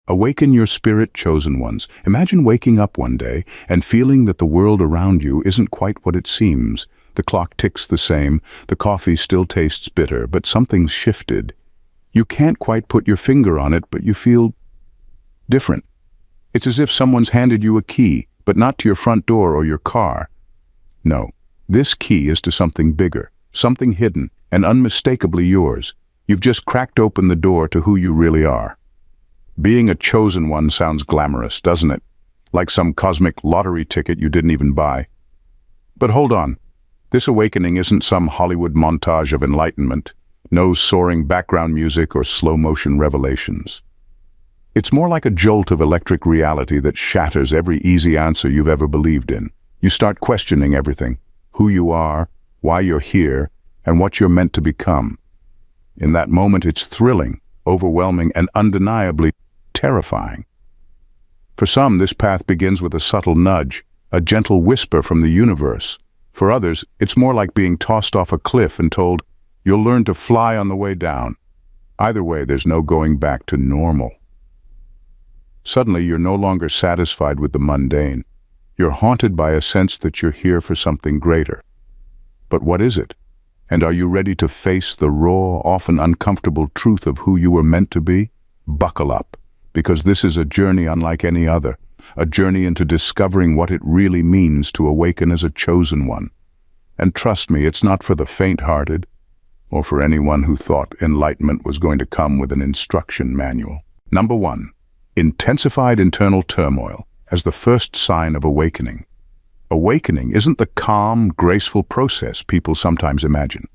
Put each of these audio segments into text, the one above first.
Awaken your spirit, chosen ones. Imagine waking up one day and feeling that the world around you isn't quite what it seems. The clock ticks the same, the coffee still tastes bitter, but something's shifted. You can't quite put your finger on it, but you feel different. It's as if someone's handed you a key, but not to your front door or your car. No, this key is to something bigger, something hidden and unmistakably yours. You've just cracked open the door to who you really are. Being a chosen one sounds glamorous, doesn't it? Like some cosmic lottery ticket you didn't even buy. But hold on. This awakening isn't some Hollywood montage of enlightenment. No soaring background music or slow-motion revelations. It's more like a jolt of electric reality that shatters every easy answer you've ever believed in. You start questioning everything. Who you are, why you're here, and what you're meant to become. In that moment, it's thrilling, overwhelming, and undeniably terrifying. For some, this path begins with a subtle nudge, a gentle whisper from the universe. For others, it's more like being tossed off a cliff and told, you'll learn to fly on the way down. Either way, there's no going back to normal. Suddenly, you're no longer satisfied with the mundane. You're haunted by a sense that you're here for something greater. But what is it? And are you ready to face the raw, often uncomfortable truth of who you were meant to be? Buckle up, because this is a journey unlike any other, a journey into discovering what it really means to awaken as a chosen one. And trust me, it's not for the faint-hearted, or for anyone who thought enlightenment was going to come with an instruction manual. Number 1. Intensified internal turmoil as the first sign of awakening. Awakening isn't the calm, graceful process people sometimes imagine.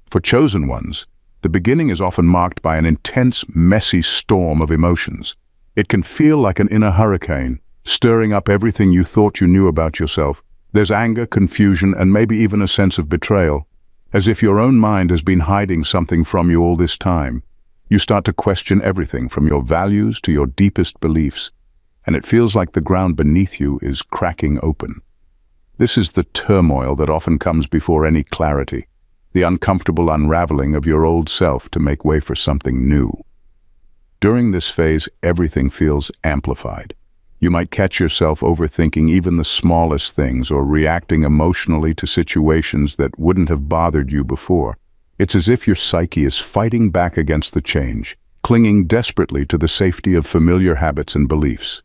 For chosen ones, the beginning is often marked by an intense, messy storm of emotions. It can feel like an inner hurricane, stirring up everything you thought you knew about yourself. There's anger, confusion, and maybe even a sense of betrayal, as if your own mind has been hiding something from you all this time. You start to question everything from your values to your deepest beliefs, and it feels like the ground beneath you is cracking open. This is the turmoil that often comes before any clarity, the uncomfortable unraveling of your old self to make way for something new. During this phase, everything feels amplified. You might catch yourself overthinking even the smallest things or reacting emotionally to situations that wouldn't have bothered you before. It's as if your psyche is fighting back against the change, clinging desperately to the safety of familiar habits and beliefs.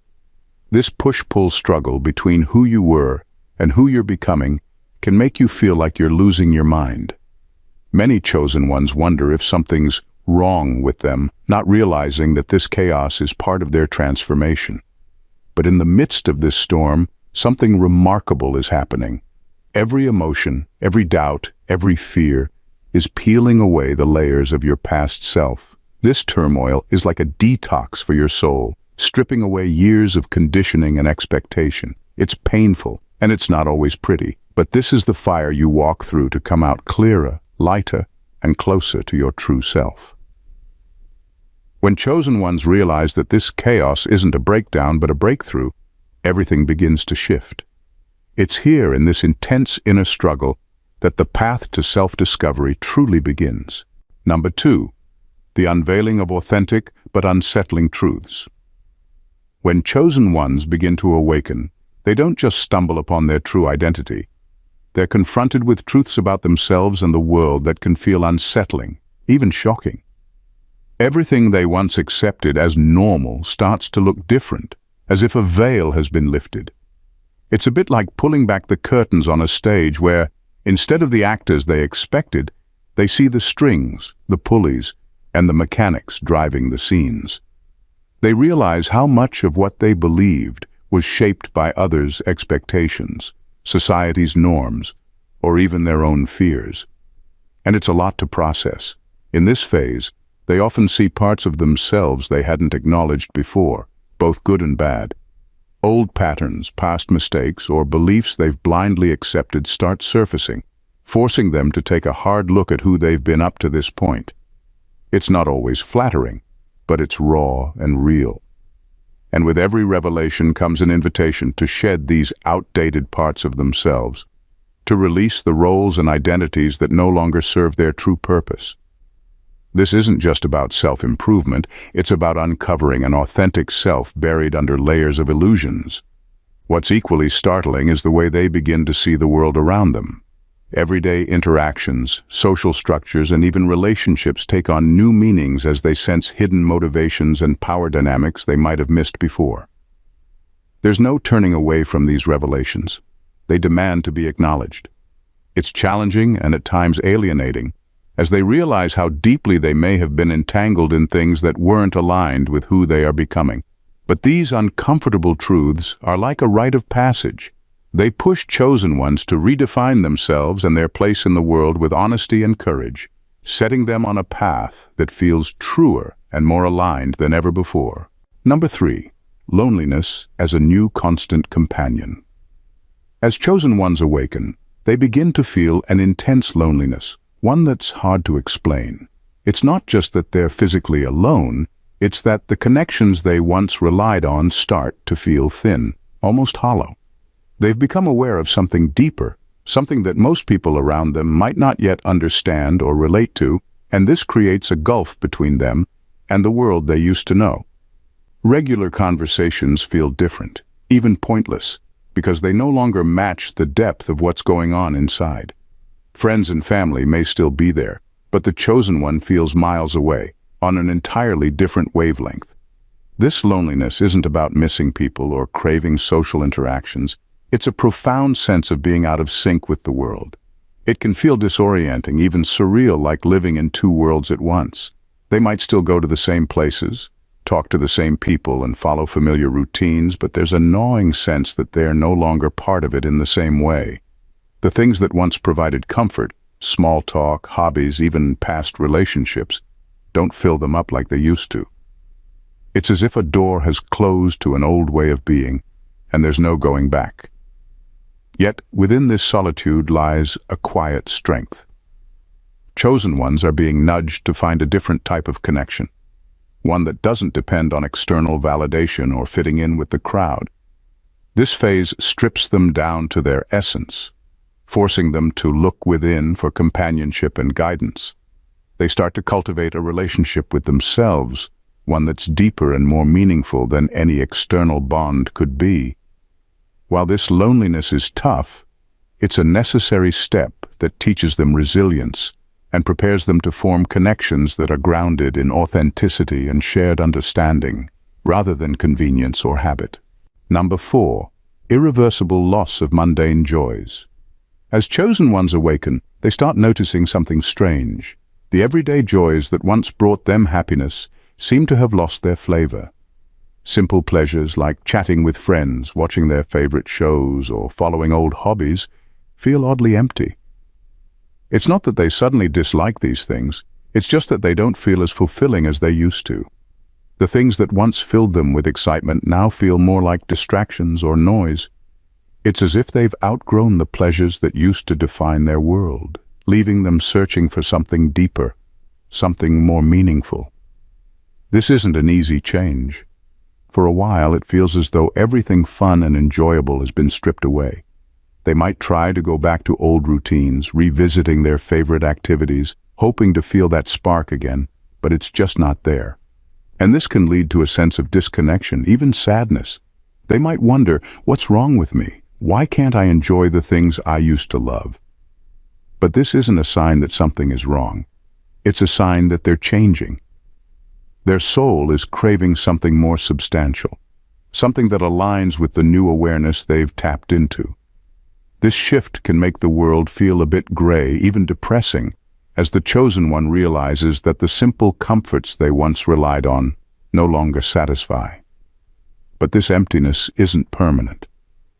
This push-pull struggle between who you were and who you're becoming can make you feel like you're losing your mind. Many chosen ones wonder if something's wrong with them, not realizing that this chaos is part of their transformation. But in the midst of this storm, something remarkable is happening. Every emotion, every doubt, every fear is peeling away the layers of your past self. This turmoil is like a detox for your soul, stripping away years of conditioning and expectation. It's painful, and it's not always pretty, but this is the fire you walk through to come out clearer, lighter, and closer to your true self. When chosen ones realize that this chaos isn't a breakdown but a breakthrough, everything begins to shift. It's here in this intense inner struggle that the path to self-discovery truly begins. Number 2. The unveiling of authentic but unsettling truths. When chosen ones begin to awaken, they don't just stumble upon their true identity. They're confronted with truths about themselves and the world that can feel unsettling, even shocking. Everything they once accepted as normal starts to look different, as if a veil has been lifted. It's a bit like pulling back the curtains on a stage where, instead of the actors they expected, they see the strings, the pulleys, and the mechanics driving the scenes. They realize how much of what they believed was shaped by others' expectations, society's norms, or even their own fears. And it's a lot to process. In this phase, they often see parts of themselves they hadn't acknowledged before, both good and bad. Old patterns, past mistakes, or beliefs they've blindly accepted start surfacing, forcing them to take a hard look at who they've been up to this point. It's not always flattering, but it's raw and real. And with every revelation comes an invitation to shed these outdated parts of themselves, to release the roles and identities that no longer serve their true purpose. This isn't just about self-improvement, it's about uncovering an authentic self buried under layers of illusions. What's equally startling is the way they begin to see the world around them. Everyday interactions, social structures, and even relationships take on new meanings as they sense hidden motivations and power dynamics they might have missed before. There's no turning away from these revelations. They demand to be acknowledged. It's challenging and at times alienating, as they realize how deeply they may have been entangled in things that weren't aligned with who they are becoming. But these uncomfortable truths are like a rite of passage. They push chosen ones to redefine themselves and their place in the world with honesty and courage, setting them on a path that feels truer and more aligned than ever before. Number 3. Loneliness as a new constant companion. As chosen ones awaken, they begin to feel an intense loneliness, one that's hard to explain. It's not just that they're physically alone, it's that the connections they once relied on start to feel thin, almost hollow. They've become aware of something deeper, something that most people around them might not yet understand or relate to, and this creates a gulf between them and the world they used to know. Regular conversations feel different, even pointless, because they no longer match the depth of what's going on inside. Friends and family may still be there, but the chosen one feels miles away, on an entirely different wavelength. This loneliness isn't about missing people or craving social interactions. It's a profound sense of being out of sync with the world. It can feel disorienting, even surreal, like living in two worlds at once. They might still go to the same places, talk to the same people, and follow familiar routines, but there's a gnawing sense that they're no longer part of it in the same way. The things that once provided comfort, small talk, hobbies, even past relationships, don't fill them up like they used to. It's as if a door has closed to an old way of being, and there's no going back. Yet, within this solitude lies a quiet strength. Chosen ones are being nudged to find a different type of connection, one that doesn't depend on external validation or fitting in with the crowd. This phase strips them down to their essence, forcing them to look within for companionship and guidance. They start to cultivate a relationship with themselves, one that's deeper and more meaningful than any external bond could be. While this loneliness is tough, it's a necessary step that teaches them resilience and prepares them to form connections that are grounded in authenticity and shared understanding, rather than convenience or habit. Number 4. Irreversible loss of mundane joys. As chosen ones awaken, they start noticing something strange. The everyday joys that once brought them happiness seem to have lost their flavor. Simple pleasures like chatting with friends, watching their favorite shows, or following old hobbies feel oddly empty. It's not that they suddenly dislike these things, it's just that they don't feel as fulfilling as they used to. The things that once filled them with excitement now feel more like distractions or noise. It's as if they've outgrown the pleasures that used to define their world, leaving them searching for something deeper, something more meaningful. This isn't an easy change. For a while, it feels as though everything fun and enjoyable has been stripped away. They might try to go back to old routines, revisiting their favorite activities, hoping to feel that spark again, but it's just not there. And this can lead to a sense of disconnection, even sadness. They might wonder, what's wrong with me? Why can't I enjoy the things I used to love? But this isn't a sign that something is wrong. It's a sign that they're changing. Their soul is craving something more substantial, something that aligns with the new awareness they've tapped into. This shift can make the world feel a bit gray, even depressing, as the chosen one realizes that the simple comforts they once relied on no longer satisfy. But this emptiness isn't permanent.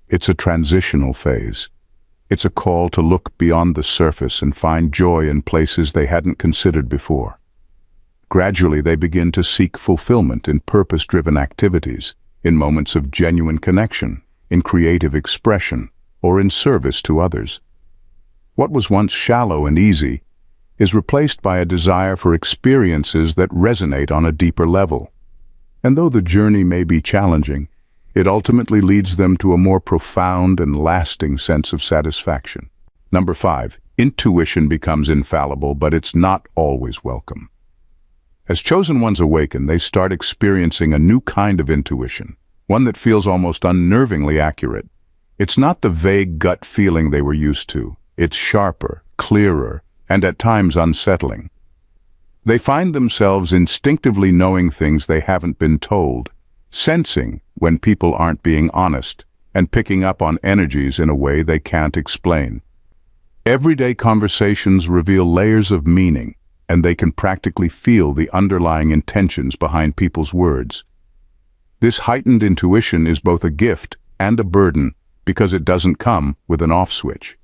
It's a transitional phase. It's a call to look beyond the surface and find joy in places they hadn't considered before. Gradually, they begin to seek fulfillment in purpose-driven activities, in moments of genuine connection, in creative expression, or in service to others. What was once shallow and easy is replaced by a desire for experiences that resonate on a deeper level. And though the journey may be challenging, it ultimately leads them to a more profound and lasting sense of satisfaction. Number 5. Intuition becomes infallible, but it's not always welcome. As chosen ones awaken, they start experiencing a new kind of intuition, one that feels almost unnervingly accurate. It's not the vague gut feeling they were used to. It's sharper, clearer, and at times unsettling. They find themselves instinctively knowing things they haven't been told, sensing when people aren't being honest, and picking up on energies in a way they can't explain. Everyday conversations reveal layers of meaning, and they can practically feel the underlying intentions behind people's words. This heightened intuition is both a gift and a burden because it doesn't come with an off switch.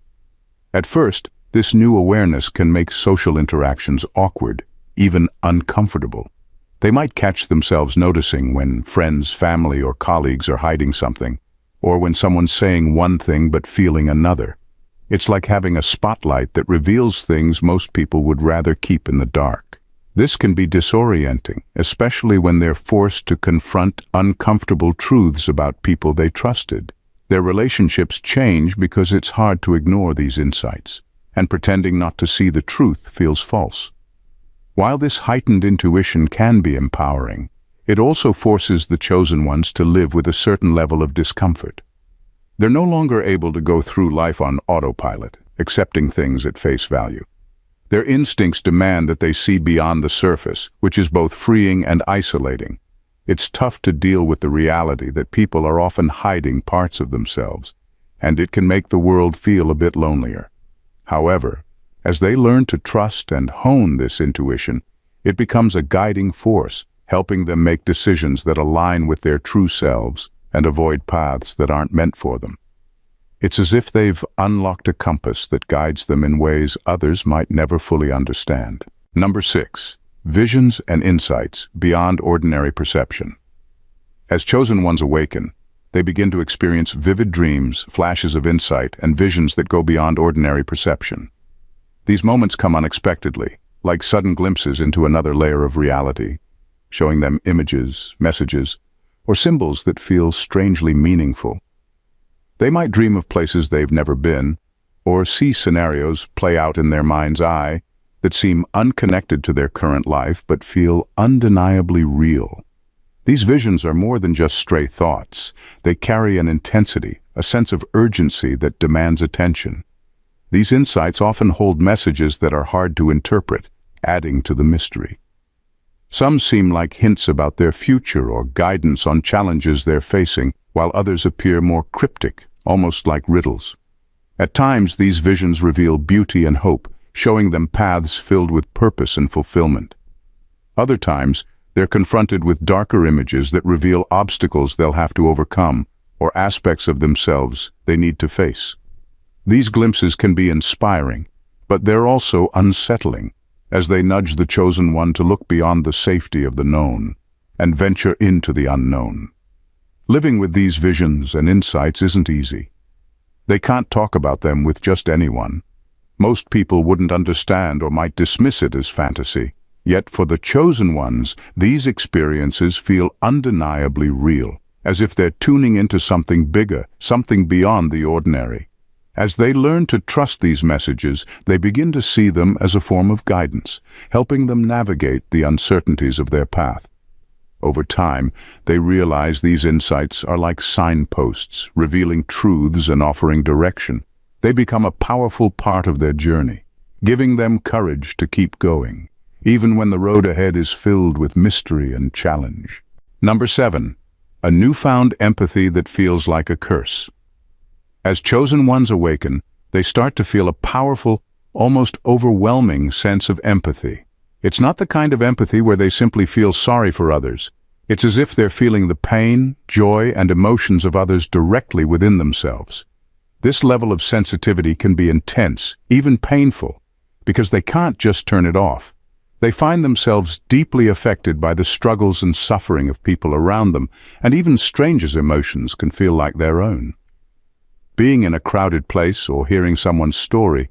At first, this new awareness can make social interactions awkward, even uncomfortable. They might catch themselves noticing when friends, family, or colleagues are hiding something, or when someone's saying one thing but feeling another. It's like having a spotlight that reveals things most people would rather keep in the dark. This can be disorienting, especially when they're forced to confront uncomfortable truths about people they trusted. Their relationships change because it's hard to ignore these insights, and pretending not to see the truth feels false. While this heightened intuition can be empowering, it also forces the chosen ones to live with a certain level of discomfort. They're no longer able to go through life on autopilot, accepting things at face value. Their instincts demand that they see beyond the surface, which is both freeing and isolating. It's tough to deal with the reality that people are often hiding parts of themselves, and it can make the world feel a bit lonelier. However, as they learn to trust and hone this intuition, it becomes a guiding force, helping them make decisions that align with their true selves and avoid paths that aren't meant for them. It's as if they've unlocked a compass that guides them in ways others might never fully understand. Number 6. Visions and insights beyond ordinary perception. As chosen ones awaken, they begin to experience vivid dreams, flashes of insight, and visions that go beyond ordinary perception. These moments come unexpectedly, like sudden glimpses into another layer of reality, showing them images, messages, or symbols that feel strangely meaningful. They might dream of places they've never been, or see scenarios play out in their mind's eye that seem unconnected to their current life but feel undeniably real. These visions are more than just stray thoughts. They carry an intensity, a sense of urgency that demands attention. These insights often hold messages that are hard to interpret, adding to the mystery. Some seem like hints about their future or guidance on challenges they're facing, while others appear more cryptic, almost like riddles. At times, these visions reveal beauty and hope, showing them paths filled with purpose and fulfillment. Other times, they're confronted with darker images that reveal obstacles they'll have to overcome or aspects of themselves they need to face. These glimpses can be inspiring, but they're also unsettling, as they nudge the chosen one to look beyond the safety of the known and venture into the unknown. Living with these visions and insights isn't easy. They can't talk about them with just anyone. Most people wouldn't understand or might dismiss it as fantasy. Yet for the chosen ones, these experiences feel undeniably real, as if they're tuning into something bigger, something beyond the ordinary. As they learn to trust these messages, they begin to see them as a form of guidance, helping them navigate the uncertainties of their path. Over time, they realize these insights are like signposts, revealing truths and offering direction. They become a powerful part of their journey, giving them courage to keep going, even when the road ahead is filled with mystery and challenge. Number 7. A newfound empathy that feels like a curse. As chosen ones awaken, they start to feel a powerful, almost overwhelming sense of empathy. It's not the kind of empathy where they simply feel sorry for others. It's as if they're feeling the pain, joy, and emotions of others directly within themselves. This level of sensitivity can be intense, even painful, because they can't just turn it off. They find themselves deeply affected by the struggles and suffering of people around them, and even strangers' emotions can feel like their own. Being in a crowded place or hearing someone's story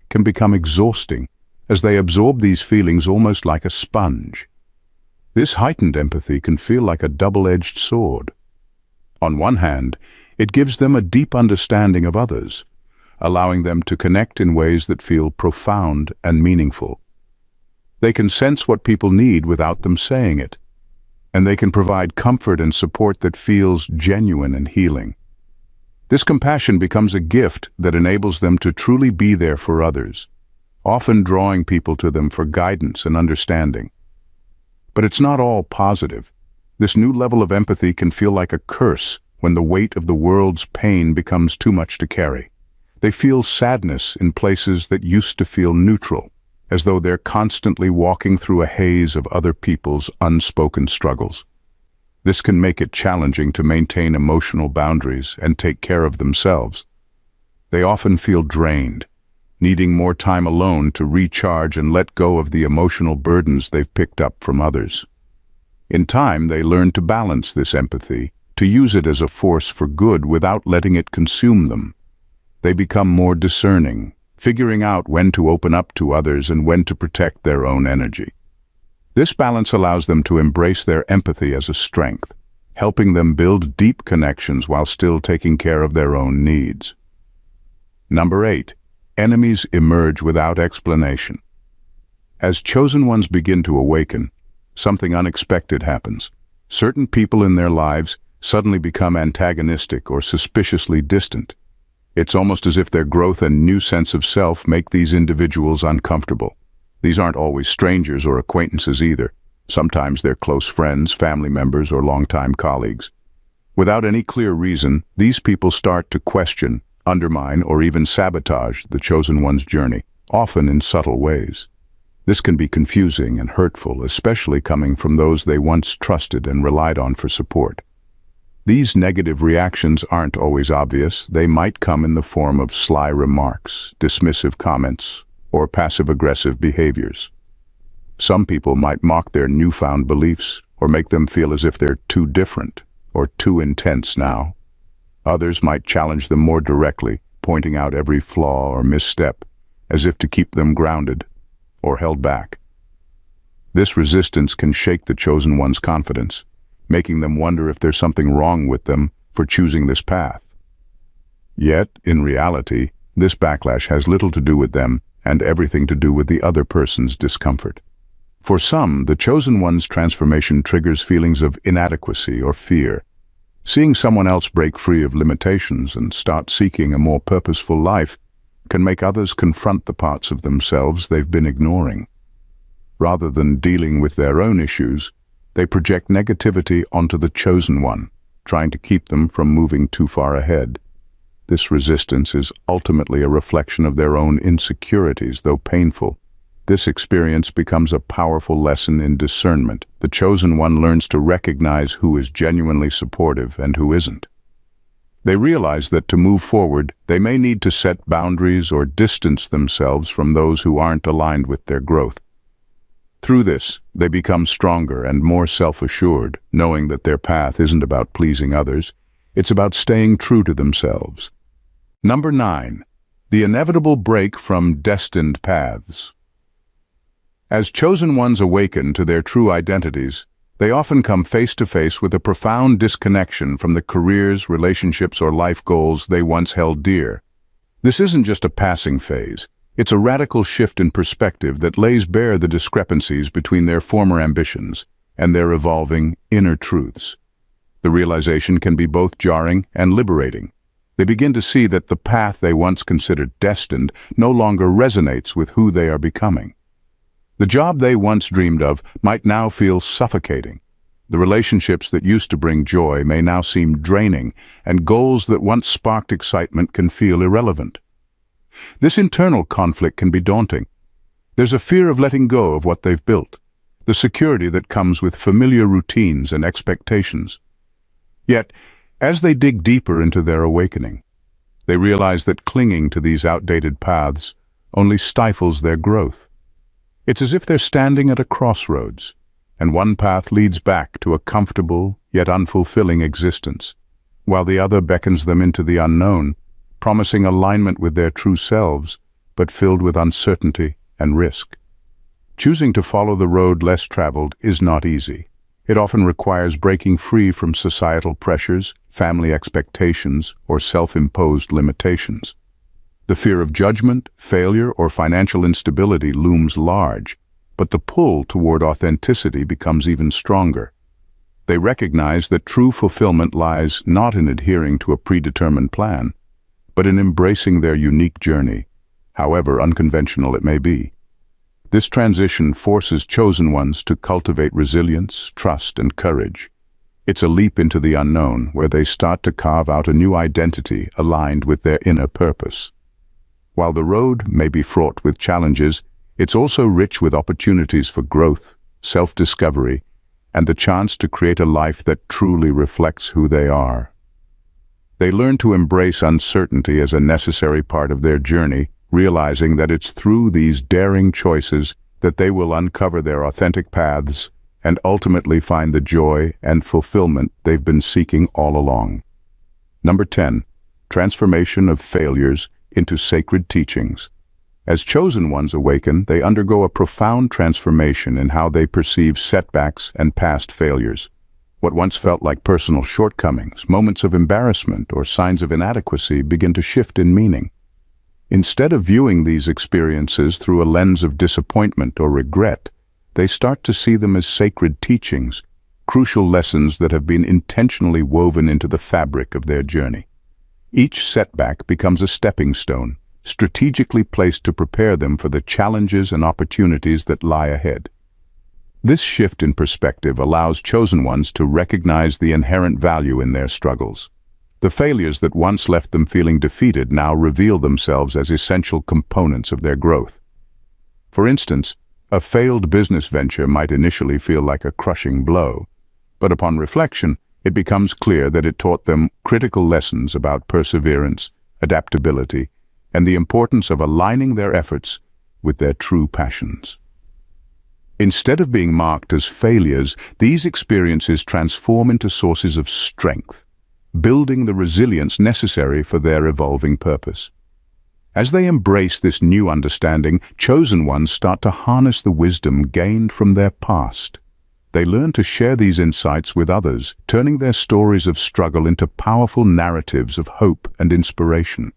can become exhausting, as they absorb these feelings almost like a sponge. This heightened empathy can feel like a double-edged sword. On one hand, it gives them a deep understanding of others, allowing them to connect in ways that feel profound and meaningful. They can sense what people need without them saying it. And they can provide comfort and support that feels genuine and healing. This compassion becomes a gift that enables them to truly be there for others, often drawing people to them for guidance and understanding. But it's not all positive. This new level of empathy can feel like a curse when the weight of the world's pain becomes too much to carry. They feel sadness in places that used to feel neutral, as though they're constantly walking through a haze of other people's unspoken struggles. This can make it challenging to maintain emotional boundaries and take care of themselves. They often feel drained, needing more time alone to recharge and let go of the emotional burdens they've picked up from others. In time, they learn to balance this empathy, to use it as a force for good without letting it consume them. They become more discerning, figuring out when to open up to others and when to protect their own energy. This balance allows them to embrace their empathy as a strength, helping them build deep connections while still taking care of their own needs. Number 8. Enemies emerge without explanation. As chosen ones begin to awaken, something unexpected happens. Certain people in their lives suddenly become antagonistic or suspiciously distant. It's almost as if their growth and new sense of self make these individuals uncomfortable. These aren't always strangers or acquaintances either. Sometimes they're close friends, family members, or longtime colleagues. Without any clear reason, these people start to question, undermine, or even sabotage the chosen one's journey, often in subtle ways. This can be confusing and hurtful, especially coming from those they once trusted and relied on for support. These negative reactions aren't always obvious. They might come in the form of sly remarks, dismissive comments, or passive-aggressive behaviors. Some people might mock their newfound beliefs or make them feel as if they're too different or too intense now. Others might challenge them more directly, pointing out every flaw or misstep, as if to keep them grounded or held back. This resistance can shake the chosen one's confidence, making them wonder if there's something wrong with them for choosing this path. Yet, in reality, this backlash has little to do with them and everything to do with the other person's discomfort. For some, the chosen one's transformation triggers feelings of inadequacy or fear. Seeing someone else break free of limitations and start seeking a more purposeful life can make others confront the parts of themselves they've been ignoring. Rather than dealing with their own issues, they project negativity onto the chosen one, trying to keep them from moving too far ahead. This resistance is ultimately a reflection of their own insecurities, though painful. This experience becomes a powerful lesson in discernment. The chosen one learns to recognize who is genuinely supportive and who isn't. They realize that to move forward, they may need to set boundaries or distance themselves from those who aren't aligned with their growth. Through this, they become stronger and more self-assured, knowing that their path isn't about pleasing others, it's about staying true to themselves. Number 9. The inevitable break from destined paths. As chosen ones awaken to their true identities, they often come face to face with a profound disconnection from the careers, relationships, or life goals they once held dear. This isn't just a passing phase. It's a radical shift in perspective that lays bare the discrepancies between their former ambitions and their evolving inner truths. The realization can be both jarring and liberating. They begin to see that the path they once considered destined no longer resonates with who they are becoming. The job they once dreamed of might now feel suffocating. The relationships that used to bring joy may now seem draining, and goals that once sparked excitement can feel irrelevant. This internal conflict can be daunting. There's a fear of letting go of what they've built, the security that comes with familiar routines and expectations. Yet, as they dig deeper into their awakening, they realize that clinging to these outdated paths only stifles their growth. It's as if they're standing at a crossroads, and one path leads back to a comfortable yet unfulfilling existence, while the other beckons them into the unknown, promising alignment with their true selves, but filled with uncertainty and risk. Choosing to follow the road less traveled is not easy. It often requires breaking free from societal pressures, family expectations, or self-imposed limitations. The fear of judgment, failure, or financial instability looms large, but the pull toward authenticity becomes even stronger. They recognize that true fulfillment lies not in adhering to a predetermined plan, but in embracing their unique journey, however unconventional it may be. This transition forces chosen ones to cultivate resilience, trust, and courage. It's a leap into the unknown, where they start to carve out a new identity aligned with their inner purpose. While the road may be fraught with challenges, it's also rich with opportunities for growth, self-discovery, and the chance to create a life that truly reflects who they are. They learn to embrace uncertainty as a necessary part of their journey, realizing that it's through these daring choices that they will uncover their authentic paths and ultimately find the joy and fulfillment they've been seeking all along. Number 10. Transformation of failures into sacred teachings. As chosen ones awaken, they undergo a profound transformation in how they perceive setbacks and past failures. What once felt like personal shortcomings, moments of embarrassment, or signs of inadequacy begin to shift in meaning. Instead of viewing these experiences through a lens of disappointment or regret, they start to see them as sacred teachings, crucial lessons that have been intentionally woven into the fabric of their journey. Each setback becomes a stepping stone, strategically placed to prepare them for the challenges and opportunities that lie ahead. This shift in perspective allows chosen ones to recognize the inherent value in their struggles. The failures that once left them feeling defeated now reveal themselves as essential components of their growth. For instance, a failed business venture might initially feel like a crushing blow, but upon reflection, it becomes clear that it taught them critical lessons about perseverance, adaptability, and the importance of aligning their efforts with their true passions. Instead of being marked as failures, these experiences transform into sources of strength, building the resilience necessary for their evolving purpose. As they embrace this new understanding, chosen ones start to harness the wisdom gained from their past. They learn to share these insights with others, turning their stories of struggle into powerful narratives of hope and inspiration.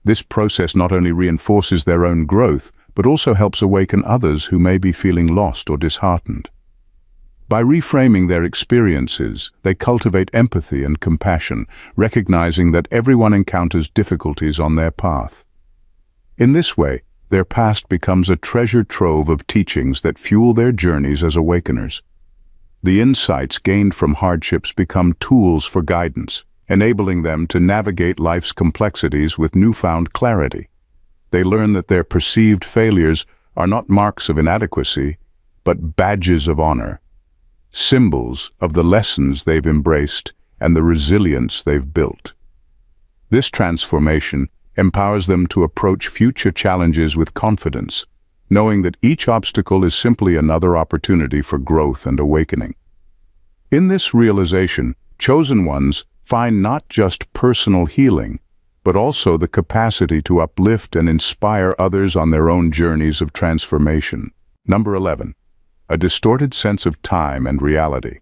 This process not only reinforces their own growth, but also helps awaken others who may be feeling lost or disheartened. By reframing their experiences, they cultivate empathy and compassion, recognizing that everyone encounters difficulties on their path. In this way, their past becomes a treasure trove of teachings that fuel their journeys as awakeners. The insights gained from hardships become tools for guidance, enabling them to navigate life's complexities with newfound clarity. They learn that their perceived failures are not marks of inadequacy, but badges of honor, symbols of the lessons they've embraced and the resilience they've built. This transformation empowers them to approach future challenges with confidence, knowing that each obstacle is simply another opportunity for growth and awakening. In this realization, chosen ones find not just personal healing, but also the capacity to uplift and inspire others on their own journeys of transformation. Number 11. A distorted sense of time and reality.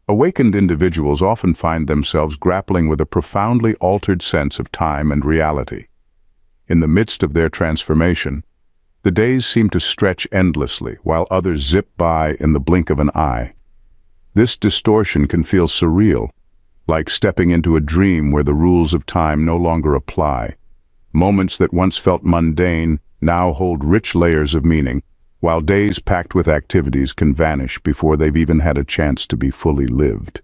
Awakened individuals often find themselves grappling with a profoundly altered sense of time and reality. In the midst of their transformation, the days seem to stretch endlessly, while others zip by in the blink of an eye. This distortion can feel surreal, like stepping into a dream where the rules of time no longer apply. Moments that once felt mundane now hold rich layers of meaning, while days packed with activities can vanish before they've even had a chance to be fully lived.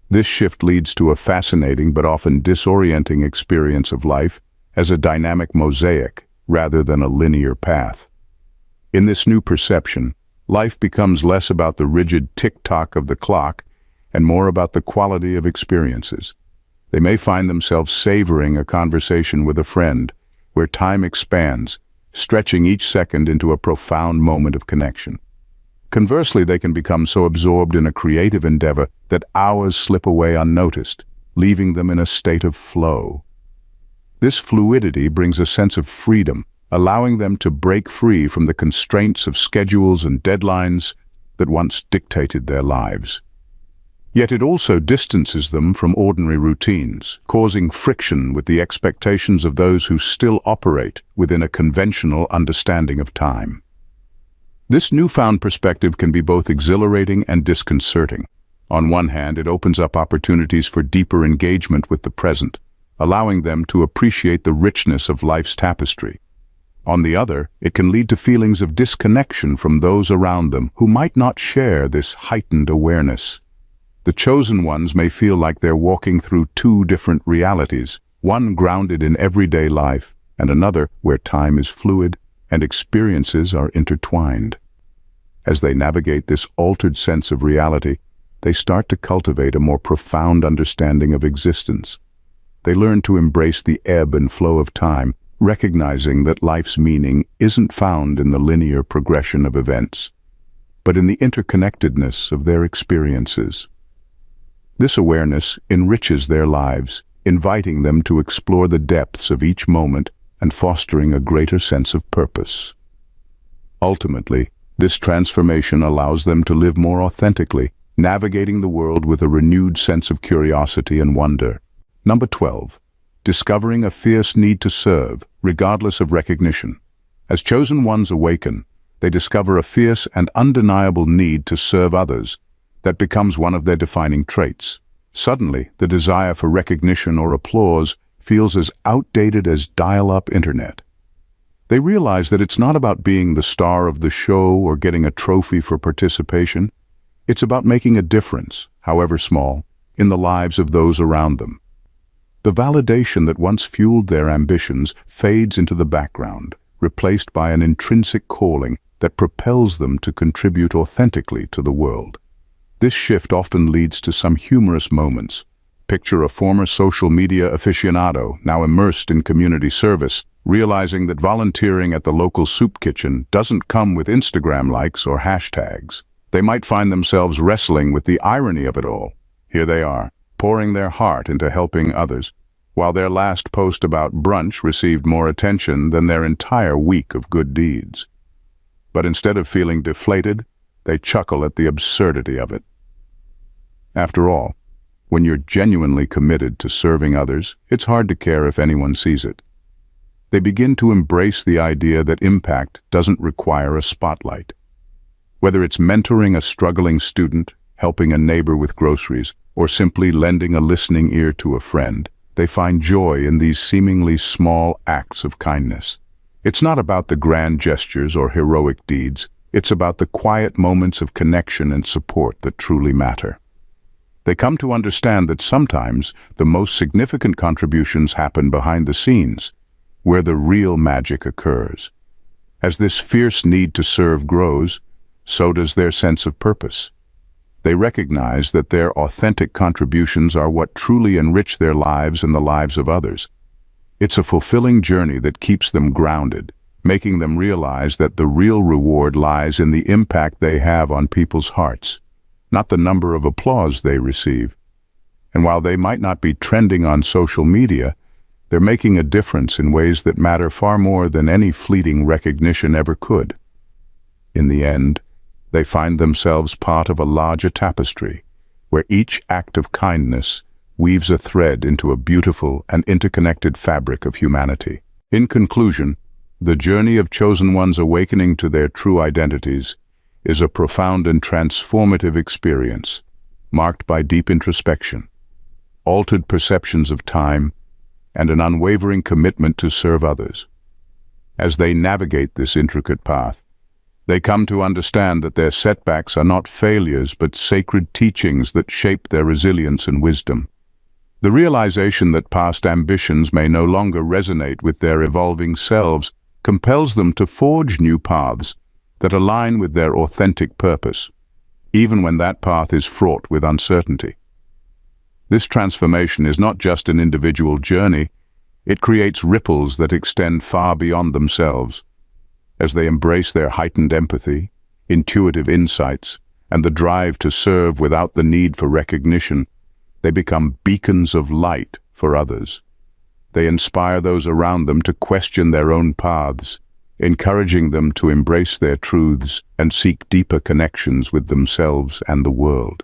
This shift leads to a fascinating but often disorienting experience of life as a dynamic mosaic rather than a linear path. In this new perception, life becomes less about the rigid tick-tock of the clock and more about the quality of experiences. They may find themselves savoring a conversation with a friend, where time expands, stretching each second into a profound moment of connection. Conversely, they can become so absorbed in a creative endeavor that hours slip away unnoticed, leaving them in a state of flow. This fluidity brings a sense of freedom, allowing them to break free from the constraints of schedules and deadlines that once dictated their lives. Yet it also distances them from ordinary routines, causing friction with the expectations of those who still operate within a conventional understanding of time. This newfound perspective can be both exhilarating and disconcerting. On one hand, it opens up opportunities for deeper engagement with the present, allowing them to appreciate the richness of life's tapestry. On the other, it can lead to feelings of disconnection from those around them who might not share this heightened awareness. The chosen ones may feel like they're walking through two different realities, one grounded in everyday life and another where time is fluid and experiences are intertwined. As they navigate this altered sense of reality, they start to cultivate a more profound understanding of existence. They learn to embrace the ebb and flow of time, recognizing that life's meaning isn't found in the linear progression of events, but in the interconnectedness of their experiences. This awareness enriches their lives, inviting them to explore the depths of each moment and fostering a greater sense of purpose. Ultimately, this transformation allows them to live more authentically, navigating the world with a renewed sense of curiosity and wonder. Number 12. Discovering a fierce need to serve, regardless of recognition. As chosen ones awaken, they discover a fierce and undeniable need to serve others that becomes one of their defining traits. Suddenly, the desire for recognition or applause feels as outdated as dial-up internet. They realize that it's not about being the star of the show or getting a trophy for participation. It's about making a difference, however small, in the lives of those around them. The validation that once fueled their ambitions fades into the background, replaced by an intrinsic calling that propels them to contribute authentically to the world. This shift often leads to some humorous moments. Picture a former social media aficionado, now immersed in community service, realizing that volunteering at the local soup kitchen doesn't come with Instagram likes or hashtags. They might find themselves wrestling with the irony of it all. Here they are, pouring their heart into helping others, while their last post about brunch received more attention than their entire week of good deeds. But instead of feeling deflated, they chuckle at the absurdity of it. After all, when you're genuinely committed to serving others, it's hard to care if anyone sees it. They begin to embrace the idea that impact doesn't require a spotlight. Whether it's mentoring a struggling student, helping a neighbor with groceries, or simply lending a listening ear to a friend, they find joy in these seemingly small acts of kindness. It's not about the grand gestures or heroic deeds. It's about the quiet moments of connection and support that truly matter. They come to understand that sometimes the most significant contributions happen behind the scenes, where the real magic occurs. As this fierce need to serve grows, so does their sense of purpose. They recognize that their authentic contributions are what truly enrich their lives and the lives of others. It's a fulfilling journey that keeps them grounded, making them realize that the real reward lies in the impact they have on people's hearts, not the number of applause they receive. And while they might not be trending on social media, they're making a difference in ways that matter far more than any fleeting recognition ever could. In the end, they find themselves part of a larger tapestry, where each act of kindness weaves a thread into a beautiful and interconnected fabric of humanity. In conclusion, the journey of chosen ones awakening to their true identities is a profound and transformative experience, marked by deep introspection, altered perceptions of time, and an unwavering commitment to serve others. As they navigate this intricate path, they come to understand that their setbacks are not failures but sacred teachings that shape their resilience and wisdom. The realization that past ambitions may no longer resonate with their evolving selves compels them to forge new paths that align with their authentic purpose, even when that path is fraught with uncertainty. This transformation is not just an individual journey, it creates ripples that extend far beyond themselves. As they embrace their heightened empathy, intuitive insights, and the drive to serve without the need for recognition, they become beacons of light for others. They inspire those around them to question their own paths, encouraging them to embrace their truths and seek deeper connections with themselves and the world.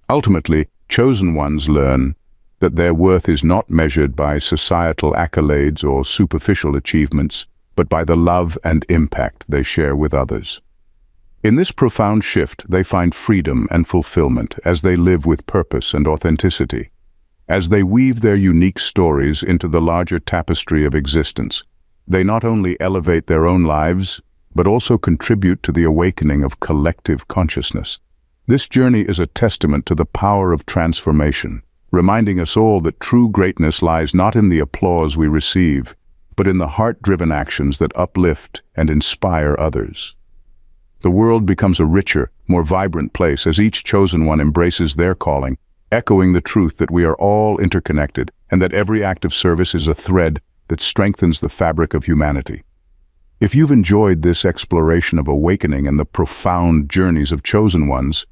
Ultimately, chosen ones learn that their worth is not measured by societal accolades or superficial achievements, but by the love and impact they share with others. In this profound shift, they find freedom and fulfillment as they live with purpose and authenticity, as they weave their unique stories into the larger tapestry of existence. They not only elevate their own lives, but also contribute to the awakening of collective consciousness. This journey is a testament to the power of transformation, reminding us all that true greatness lies not in the applause we receive, but in the heart-driven actions that uplift and inspire others. The world becomes a richer, more vibrant place as each chosen one embraces their calling, echoing the truth that we are all interconnected and that every act of service is a thread that strengthens the fabric of humanity. If you've enjoyed this exploration of awakening and the profound journeys of chosen ones,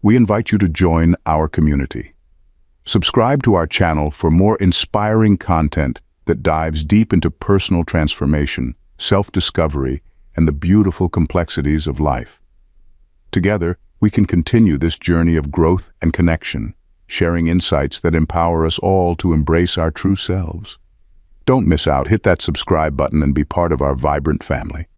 we invite you to join our community. Subscribe to our channel for more inspiring content that dives deep into personal transformation, self-discovery, and the beautiful complexities of life. Together, we can continue this journey of growth and connection, sharing insights that empower us all to embrace our true selves. Don't miss out. Hit that subscribe button and be part of our vibrant family.